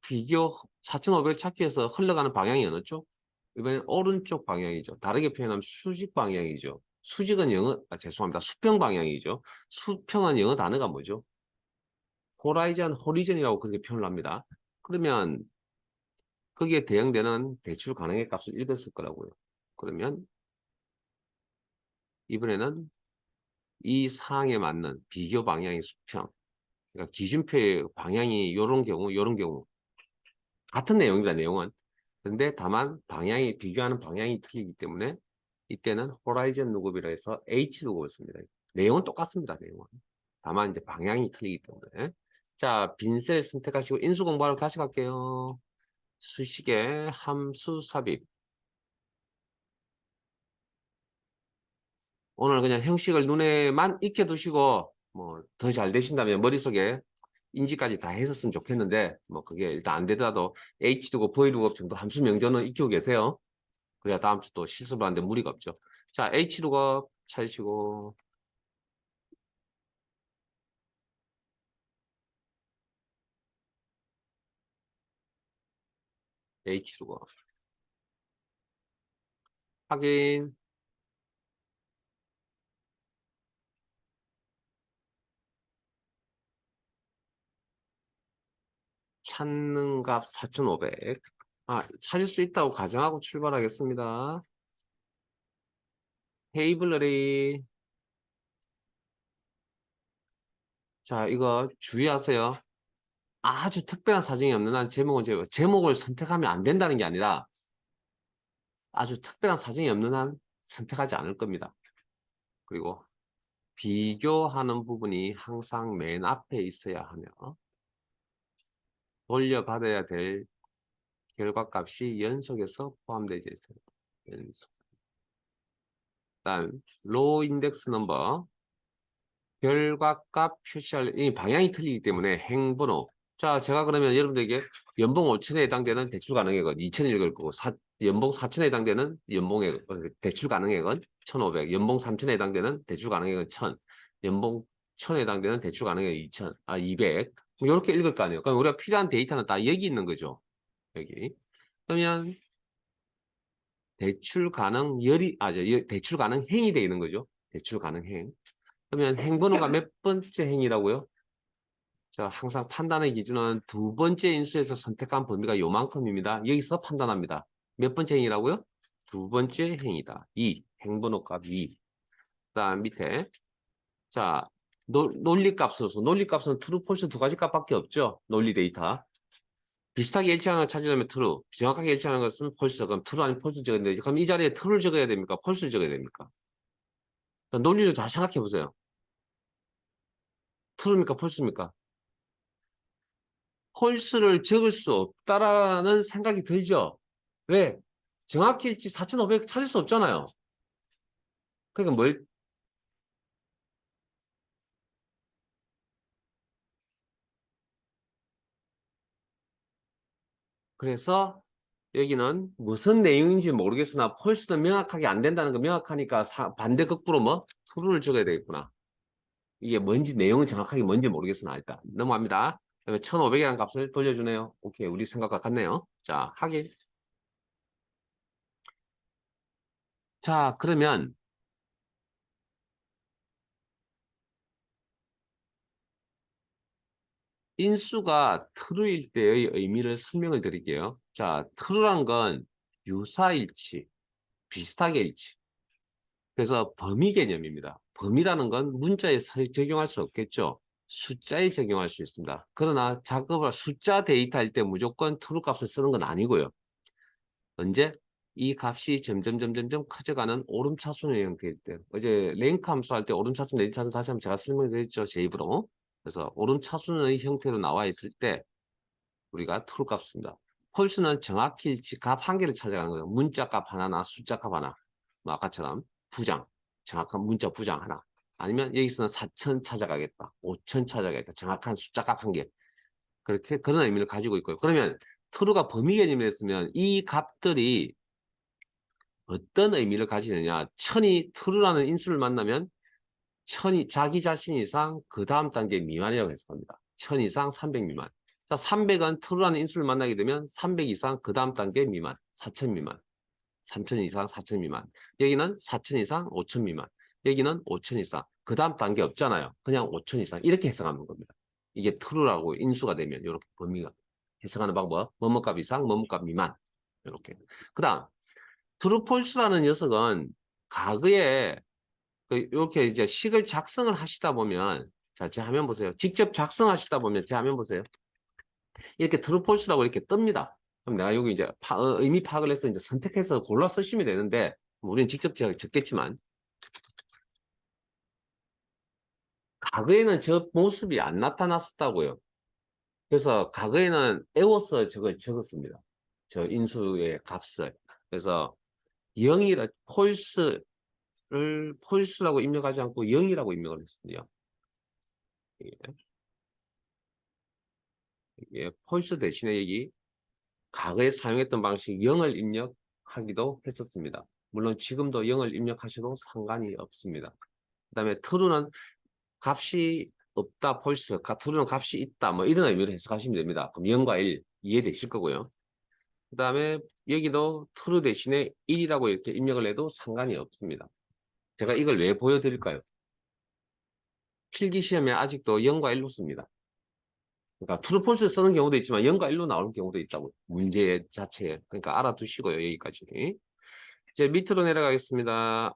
비교 4,500 찾기 위해서 흘러가는 방향이 어느 쪽? 이번엔 오른쪽 방향이죠. 다르게 표현하면 수직 방향이죠. 수직은 영어, 죄송합니다. 수평 방향이죠. 수평은 영어 단어가 뭐죠? 호리전이라고 그렇게 표현을 합니다. 그러면 거기에 대응되는 대출 가능의 값을 읽었을 거라고요. 그러면 이번에는 이 사항에 맞는 비교 방향의 수평. 그러니까 기준표의 방향이 이런 경우, 이런 경우. 같은 내용입니다, 내용은. 근데 다만 방향이, 비교하는 방향이 틀리기 때문에 이때는 호라이즌 루급이라 해서 H 루급을 씁니다. 내용은 똑같습니다, 내용은. 다만 이제 방향이 틀리기 때문에. 자, 빈셀 선택하시고 인수 공부하러 다시 갈게요. 수식의 함수 삽입. 오늘 그냥 형식을 눈에만 익혀두시고 뭐 더 잘 되신다면 머릿속에 인지까지 다 했었으면 좋겠는데 뭐 그게 일단 안 되더라도 H두고 V두고 정도 함수 명전은 익히고 계세요. 그래야 다음 주 또 실습을 하는데 무리가 없죠. 자, H두고 찾으시고 H두고 확인. 찾는 값 4,500. 찾을 수 있다고 가정하고 출발하겠습니다. 테이블러리. 자, 이거 주의하세요. 아주 특별한 사정이 없는 한 제목을 선택하면 안 된다는 게 아니라 아주 특별한 사정이 없는 한 선택하지 않을 겁니다. 그리고 비교하는 부분이 항상 맨 앞에 있어야 하며 돌려받아야 될 결과값이 연속에서 포함되어 있어요. 연속. 다음 로우 인덱스 넘버. 결과값 표시할 이 방향이 틀리기 때문에 행번호. 자, 제가 그러면 여러분들에게 연봉 5천에 해당되는 대출 가능액은 2천을 읽을 거고 연봉 4천에 해당되는 대출 가능액은 1,500, 연봉 3천에 해당되는 대출 가능액은 1,000, 연봉 1,000에 해당되는 대출 가능액은 200. 이렇게 읽을 거 아니에요. 그럼 우리가 필요한 데이터는 다 여기 있는 거죠. 여기. 그러면 대출 가능 행이 되어 있는 거죠. 대출 가능 행. 그러면 행번호가 몇 번째 행이라고요? 자, 항상 판단의 기준은 두 번째 인수에서 선택한 범위가 요만큼입니다. 여기서 판단합니다. 몇 번째 행이라고요? 두 번째 행이다. 2. 행번호 값 2. 그다음 밑에 자, 논리값은 true, false 두 가지 값밖에 없죠. 논리 데이터. 비슷하게 일치하는 걸 찾으려면 true, 정확하게 일치하는 것은 false. 그럼 true 아니면 false 적어야 되는데 그럼 이 자리에 true를 적어야 됩니까? false를 적어야 됩니까? 논리를 잘 생각해 보세요. true입니까? false입니까? 홀수를 적을 수 없다라는 생각이 들죠. 왜? 정확히 일치 4,500 찾을 수 없잖아요. 그러니까 그래서 여기는 무슨 내용인지 모르겠으나 홀수는 명확하게 안 된다는 거 명확하니까 반대 극부로 뭐? true를 적어야 되겠구나. 이게 뭔지 내용은 정확하게 뭔지 모르겠으나 일단 넘어갑니다. 그다음에 1,500이라는 값을 돌려주네요. 오케이, 우리 생각과 같네요. 자, 확인. 자, 그러면 인수가 true일 때의 의미를 설명을 드릴게요. 자, true란 건 유사일치, 비슷하게 일치. 그래서 범위 개념입니다. 범위라는 건 문자에 적용할 수 없겠죠. 숫자에 적용할 수 있습니다. 그러나 작업을 숫자 데이터일 때 무조건 true 값을 쓰는 건 아니고요. 언제? 이 값이 점점 커져가는 오름차순의 형태일 때. 어제 랭크 함수 할 때 오름차순, 내림차순 다시 한번 제가 설명드렸죠. 제 입으로. 그래서 오름차순의 형태로 나와 있을 때 우리가 true 값 씁니다. 펄스는 정확히 일치 값 한 개를 찾아가는 거예요. 문자 값 하나나 숫자 값 하나. 뭐 아까처럼 부장, 정확한 문자 부장 하나. 아니면 여기서는 4천 찾아가겠다. 5천 찾아가겠다. 정확한 숫자 값 한 개. 그렇게 그런 의미를 가지고 있고요. 그러면 true가 범위 개념이었으면 이 값들이 어떤 의미를 가지느냐. 천이 true라는 인수를 만나면 천이 자기 자신 이상 그 다음 단계 미만이라고 해석합니다. 1000 이상 300 미만. 자, 300은 true라는 인수를 만나게 되면 300 이상 그 다음 단계 미만, 4000 미만. 3000 이상 4000 미만. 여기는 4000 이상 5000 미만. 여기는 5000 이상. 그 다음 단계 없잖아요. 그냥 5000 이상. 이렇게 해석하는 겁니다. 이게 true라고 인수가 되면 이렇게 범위가 해석하는 방법. 뭐뭐값 이상, 뭐뭐값 미만. 이렇게. 그 다음 true, false라는 녀석은 과거에 이렇게 이제 식을 작성을 하시다 보면 자, 제 화면 보세요. 직접 작성하시다 보면 제 화면 보세요. 이렇게 true, false라고 이렇게 뜹니다. 그럼 내가 여기 이제 의미 파악을 해서 이제 선택해서 골라 쓰시면 되는데 우리는 직접 적겠지만 과거에는 저 모습이 안 나타났었다고요. 그래서 과거에는 애워서 저걸 적었습니다. 저 인수의 값을. 그래서 0이라 false라고 입력하지 않고 0이라고 입력을 했습니다. 예, false 대신에 여기 과거에 사용했던 방식 0을 입력하기도 했었습니다. 물론 지금도 0을 입력하셔도 상관이 없습니다. 그 다음에 true는 값이 없다, false, true는 값이 있다, 뭐 이런 의미로 해석하시면 됩니다. 그럼 0과 1 이해되실 거고요. 그 다음에 여기도 true 대신에 1이라고 이렇게 입력을 해도 상관이 없습니다. 제가 이걸 왜 보여드릴까요? 필기시험에 아직도 0과 1로 씁니다. 그러니까 true, false 쓰는 경우도 있지만 0과 1로 나오는 경우도 있다고. 문제 자체에. 그러니까 알아두시고요. 여기까지. 이제 밑으로 내려가겠습니다.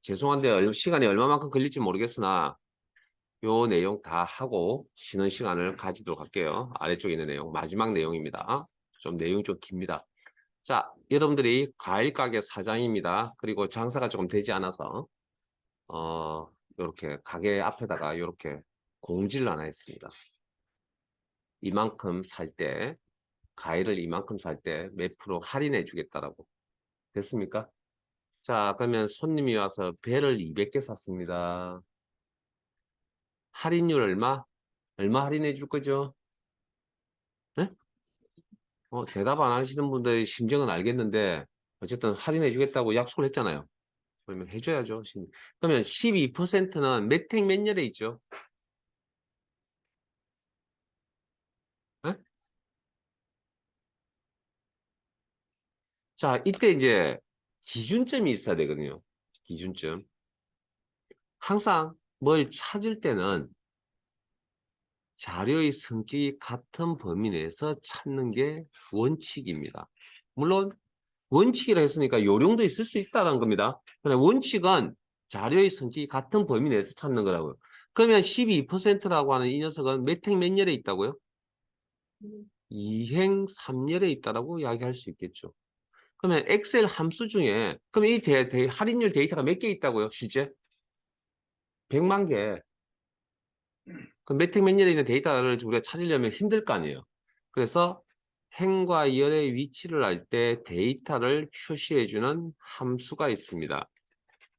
죄송한데 시간이 얼마만큼 걸릴지 모르겠으나 요 내용 다 하고 쉬는 시간을 가지도록 할게요. 아래쪽에 있는 내용 마지막 내용입니다. 좀 내용이 좀 깁니다. 자, 여러분들이 과일 가게 사장입니다. 그리고 장사가 조금 되지 않아서 이렇게 가게 앞에다가 이렇게 공지를 하나 했습니다. 이만큼 살 때 과일을 이만큼 살 때 몇 프로 할인해 주겠다라고. 됐습니까? 자, 그러면 손님이 와서 배를 200개 샀습니다. 할인율 얼마? 얼마 할인해 줄 거죠? 네? 대답 안 하시는 분들의 심정은 알겠는데 어쨌든 할인해 주겠다고 약속을 했잖아요. 그러면 해줘야죠. 그러면 12%는 몇 행 몇 열에 있죠? 네? 자, 이때 이제 기준점이 있어야 되거든요. 기준점. 항상 뭘 찾을 때는 자료의 성격이 같은 범위 내에서 찾는 게 원칙입니다. 물론 원칙이라 했으니까 요령도 있을 수 있다는 겁니다. 그러나 원칙은 자료의 성격이 같은 범위 내에서 찾는 거라고요. 그러면 12%라고 하는 이 녀석은 몇 행 몇 열에 있다고요? 2행 3열에 있다라고 이야기할 수 있겠죠. 그러면 엑셀 함수 중에 그럼 이 할인율 데이터가 몇 개 있다고요? 실제? 100만 개. 그럼 몇 행 몇 열에 있는 데이터를 우리가 찾으려면 힘들 거 아니에요. 그래서 행과 열의 위치를 알 때 데이터를 표시해주는 함수가 있습니다.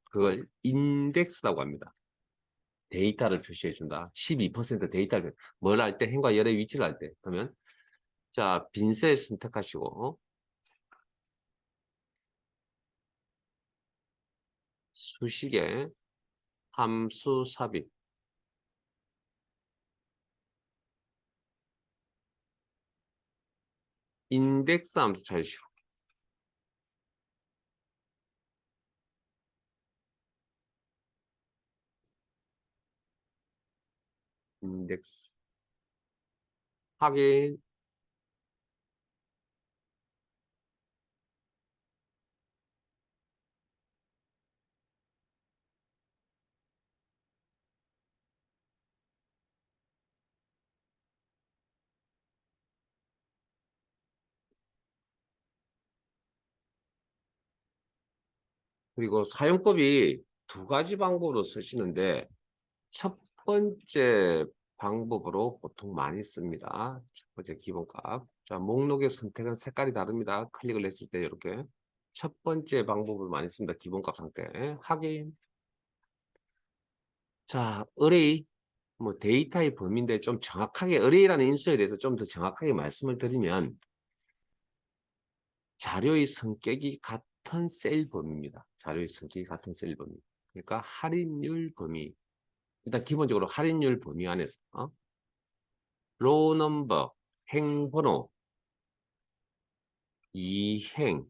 그걸 인덱스라고 합니다. 데이터를 표시해준다. 12% 데이터를 뭘 할 때 행과 열의 위치를 할 때. 그러면 자 빈셀 선택하시고 수식에 함수 삽입 인덱스 함수 찾으시고 인덱스 확인. 그리고 사용법이 두 가지 방법으로 쓰시는데 첫 번째 방법으로 보통 많이 씁니다. 첫 번째 기본값. 자, 목록의 선택은 색깔이 다릅니다. 클릭을 했을 때 이렇게. 첫 번째 방법으로 많이 씁니다. 기본값 상태. 확인. 자, array. 뭐 데이터의 범위인데 좀 정확하게 array라는 인수에 대해서 좀 더 정확하게 말씀을 드리면 자료의 성격이 같다. 같은 셀 범위입니다. 자료의 성격이 같은 셀 범위. 그러니까 할인율 범위. 일단 기본적으로 할인율 범위 안에서 로우 넘버, 행번호, 이행.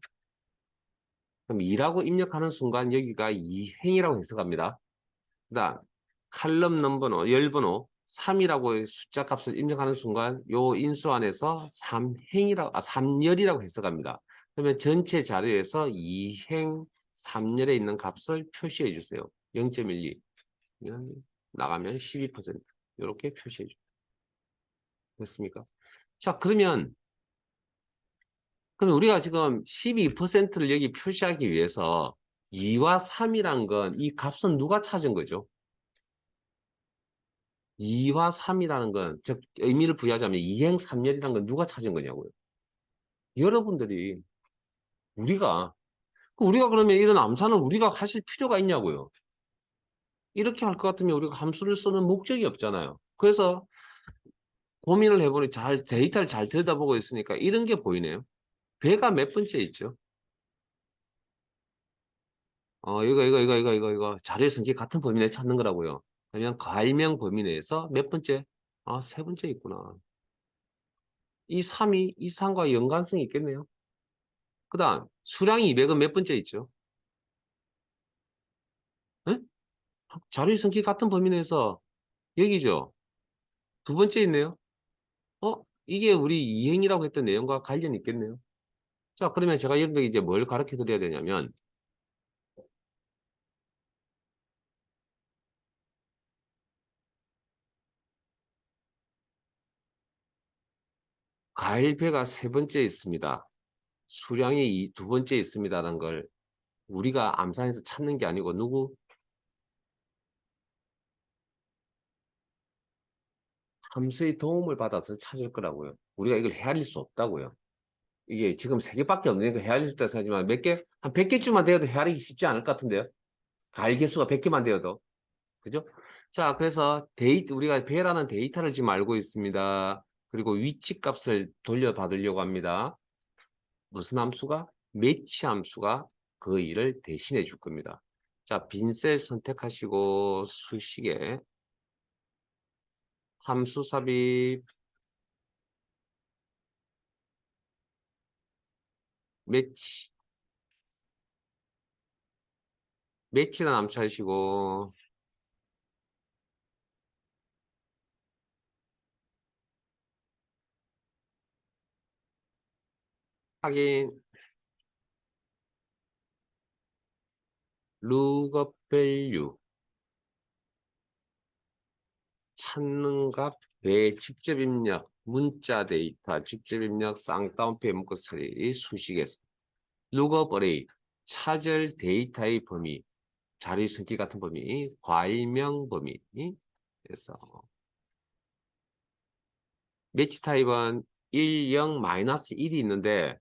그럼 2라고 입력하는 순간 여기가 이행이라고 해석합니다. 그다음 칼럼 넘버노, 열번호 3이라고 숫자 값을 입력하는 순간 요 인수 안에서 3열이라고 해석합니다. 그러면 전체 자료에서 2행 3열에 있는 값을 표시해 주세요. 0.12 나가면 12% 이렇게 표시해 주세요. 됐습니까? 자, 그러면 우리가 지금 12%를 여기 표시하기 위해서 2와 3이란 건 이 값은 누가 찾은 거죠? 2와 3이라는 건, 즉, 의미를 부여하자면 2행 3열이라는 건 누가 찾은 거냐고요. 여러분들이, 우리가 그러면 이런 암산을 우리가 하실 필요가 있냐고요. 이렇게 할 것 같으면 우리가 함수를 쓰는 목적이 없잖아요. 그래서 고민을 해보니 데이터를 잘 들여다보고 있으니까 이런 게 보이네요. 배가 몇 번째 있죠? 이거. 자료의 성격 같은 범위 내에 찾는 거라고요. 그러면 가일명 범위 내에서 몇 번째? 세 번째 있구나. 이 3이 이 3과 연관성이 있겠네요. 그 다음, 수량이 200은 몇 번째 있죠? 에? 자료의 성격 같은 범위 내에서 여기죠? 두 번째 있네요. 이게 우리 이행이라고 했던 내용과 관련이 있겠네요. 자, 그러면 제가 여기서 이제 뭘 가르쳐 드려야 되냐면, 가일배가 세 번째 있습니다. 수량이 두 번째 있습니다라는 걸 우리가 암산해서 찾는 게 아니고 함수의 도움을 받아서 찾을 거라고요. 우리가 이걸 헤아릴 수 없다고요. 이게 지금 세 개밖에 없으니까 헤아릴 수 있다고 하지만 몇 개? 한 100개쯤만 되어도 헤아리기 쉽지 않을 것 같은데요. 가일 개수가 100개만 되어도. 그죠? 자, 그래서 우리가 배라는 데이터를 지금 알고 있습니다. 그리고 위치 값을 돌려받으려고 합니다. 무슨 함수가? 매치 함수가 그 일을 대신해 줄 겁니다. 자, 빈셀 선택하시고 수식에 함수 삽입 매치 매치라는 함수 하시고 확인 lookup value 찾는 값 배 직접 입력 문자 데이터 직접 입력 쌍따옴표 묶어 처리 수식에서 lookup array 찾을 데이터의 범위 자리 성격 같은 범위 과일명 범위 그래서 매치 타입은 1, 0, 마이너스 1이 있는데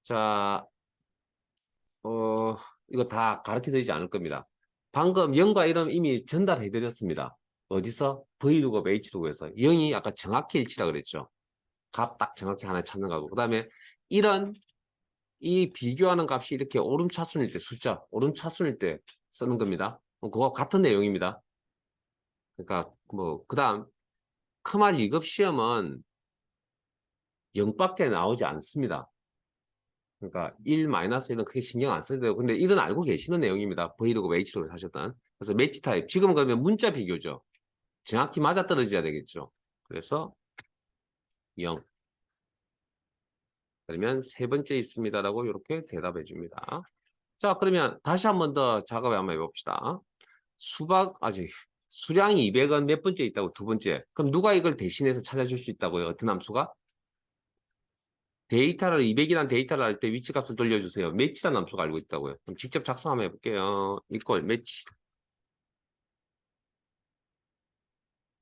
자 이거 다 가르쳐 드리지 않을 겁니다. 방금 0과 1은 이미 전달해 드렸습니다. 어디서? V룩업, H룩에서 0이 아까 정확히 일치라 그랬죠. 값 딱 정확히 하나 찾는 거고 그 다음에 1은 이 비교하는 값이 이렇게 오름차순일 때 숫자 오름차순일 때 쓰는 겁니다. 그거 같은 내용입니다. 그러니까 뭐 그 다음 크말 2급 시험은 0밖에 나오지 않습니다. 그러니까 1-1은 크게 신경 안 써도 돼요. 근데 이건 알고 계시는 내용입니다. V룩업, H룩을 하셨던. 그래서 매치 타입. 지금은 그러면 문자 비교죠. 정확히 맞아떨어져야 되겠죠. 그래서 0. 그러면 세 번째 있습니다라고 이렇게 대답해 줍니다. 자, 그러면 다시 한 번 더 작업을 한번 해봅시다. 수량이 200은 몇 번째 있다고? 두 번째. 그럼 누가 이걸 대신해서 찾아줄 수 있다고요? 어떤 함수가? 데이터를 200이라는 데이터를 할 때 위치값을 돌려주세요. 매치라는 함수가 알고 있다고요. 그럼 직접 작성 한번 해볼게요. 이퀄 매치.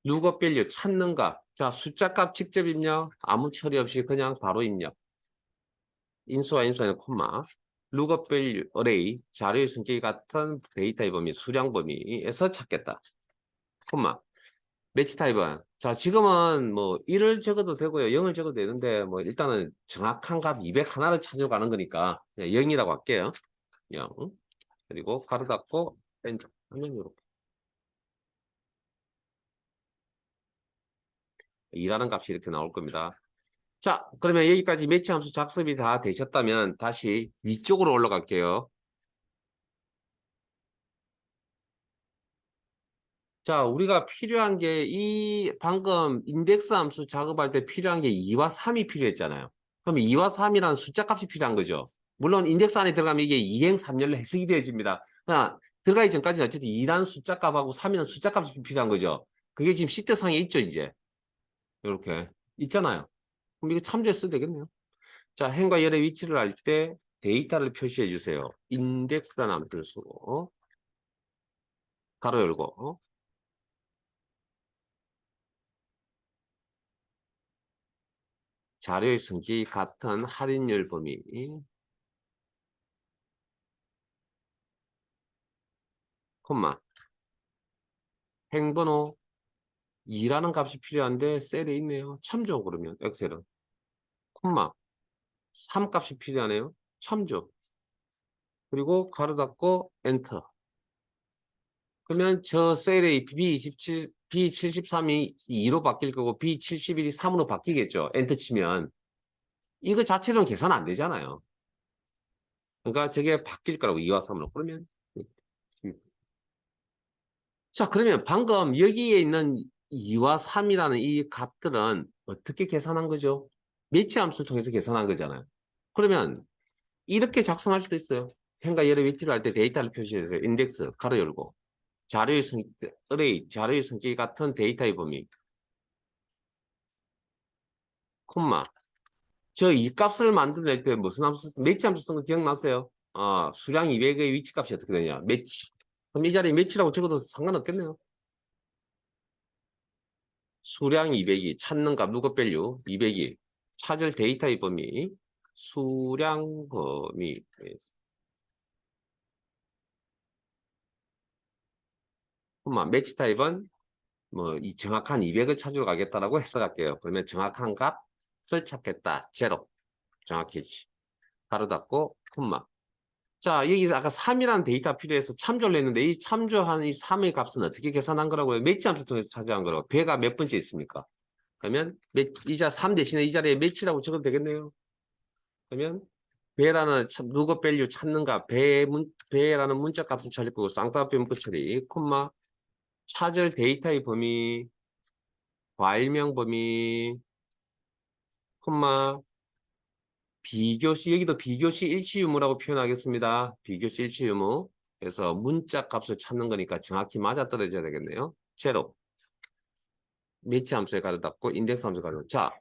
룩업 밸류 찾는가? 자, 숫자값 직접 입력. 아무 처리 없이 그냥 바로 입력. 인수와 인수는 콤마. 룩업 밸류 어레이 자료의 성격이 같은 데이터의 범위 수량 범위에서 찾겠다. 콤마. 매치 타입은 자 지금은 뭐 1을 적어도 되고요. 0을 적어도 되는데 뭐 일단은 정확한 값 200 하나를 찾아가는 거니까 0이라고 할게요. 0. 그리고 가로 닫고 엔터 하면 이렇게 2라는 값이 이렇게 나올 겁니다. 자, 그러면 여기까지 매치 함수 작습이 다 되셨다면 다시 위쪽으로 올라갈게요. 자, 우리가 필요한 게 이 방금 인덱스 함수 작업할 때 필요한 게 2와 3이 필요했잖아요. 그럼 2와 3이라는 숫자 값이 필요한 거죠. 물론 인덱스 안에 들어가면 이게 2행 3열로 해석이 되어집니다. 그러나 들어가기 전까지는 어쨌든 2라는 숫자 값하고 3이라는 숫자 값이 필요한 거죠. 그게 지금 시트상에 있죠, 이제. 이렇게 있잖아요. 그럼 이거 참조해도 되겠네요. 자, 행과 열의 위치를 알 때 데이터를 표시해 주세요. 인덱스란 함수를 쓰고 가로 열고 자료의 성격이 같은 할인율 범위 콤마 행번호 2라는 값이 필요한데 셀에 있네요. 참조 그러면 엑셀은 콤마 3 값이 필요하네요. 참조 그리고 가로 닫고 엔터. 그러면 저 셀의 B27, B73이 2로 바뀔 거고 B71이 3으로 바뀌겠죠. 엔터 치면 이거 자체로는 계산 안 되잖아요. 그러니까 저게 바뀔 거라고 2와 3으로. 그러면 자, 그러면 방금 여기에 있는 2와 3이라는 이 값들은 어떻게 계산한 거죠? 매치 함수를 통해서 계산한 거잖아요. 그러면 이렇게 작성할 수도 있어요. 행과 열의 위치를 할 때 데이터를 표시해서 인덱스 가로 열고 자료의 성격, 어레이, 자료의 성격이 같은 데이터의 범위 콤마 저 이 값을 만들어낼 때 무슨 함수, 매치 함수 쓴 거 기억나세요? 수량 200의 위치 값이 어떻게 되냐? 매치. 그럼 이 자리에 매치라고 적어도 상관없겠네요. 수량 200이 찾는 값 누구 밸류 200이 찾을 데이터의 범위 수량 범위 매치 타입은 뭐 이 정확한 200을 찾으러 가겠다라고 해석할게요. 그러면 정확한 값을 찾겠다. 제로 정확해지. 가로 닫고 콤마. 자, 여기서 아까 3이라는 데이터 필요해서 참조를 했는데 이 참조한 이 3의 값은 어떻게 계산한 거라고요? 매치 함수 통해서 찾아한 거라고. 배가 몇 번째 있습니까? 그러면 이자 3 대신에 이 자리에 매치라고 적으면 되겠네요. 그러면 배라는 누구 밸류 찾는가 배라는 문자 값을 찾을 거고 쌍따옴표 문구 처리 콤마 찾을 데이터의 범위 과일명 범위 콤마 비교시 여기도 비교시 일치 유무라고 표현하겠습니다. 비교시 일치 유무 그래서 문자 값을 찾는 거니까 정확히 맞아떨어져야 되겠네요. 제로 매치 함수에 가로 닫고 인덱스 함수에 가로 자,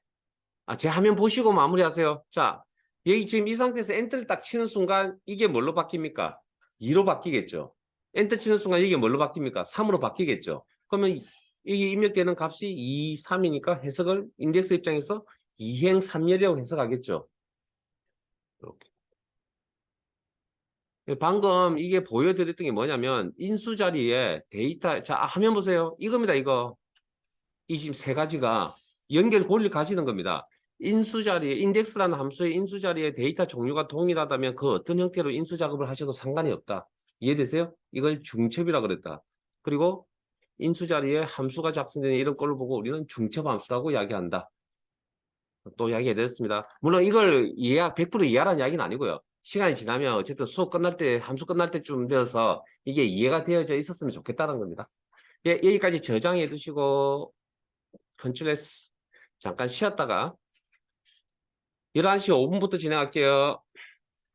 제 화면 보시고 마무리하세요. 자, 여기 지금 이 상태에서 엔터를 딱 치는 순간 이게 뭘로 바뀝니까? 2로 바뀌겠죠. 엔터 치는 순간 이게 뭘로 바뀝니까? 3으로 바뀌겠죠. 그러면 이게 입력되는 값이 2, 3이니까 해석을 인덱스 입장에서 2행 3열이라고 해석하겠죠. 이렇게. 방금 이게 보여드렸던 게 뭐냐면 인수 자리에 데이터 자 화면 보세요. 이겁니다. 이거 이 지금 세 가지가 연결 고리를 가지는 겁니다. 인수 자리에 인덱스라는 함수의 인수 자리에 데이터 종류가 동일하다면 그 어떤 형태로 인수 작업을 하셔도 상관이 없다. 이해되세요? 이걸 중첩이라 그랬다. 그리고 인수 자리에 함수가 작성되는 이런 꼴을 보고 우리는 중첩 함수라고 이야기한다. 또 이야기가 됐습니다. 물론 이걸 100% 이해하라는 이야기는 아니고요. 시간이 지나면 어쨌든 수업 끝날 때 함수 끝날 때쯤 되어서 이게 이해가 되어져 있었으면 좋겠다는 겁니다. 예, 여기까지 저장해 두시고 컨트롤 S 잠깐 쉬었다가 11시 5분부터 진행할게요.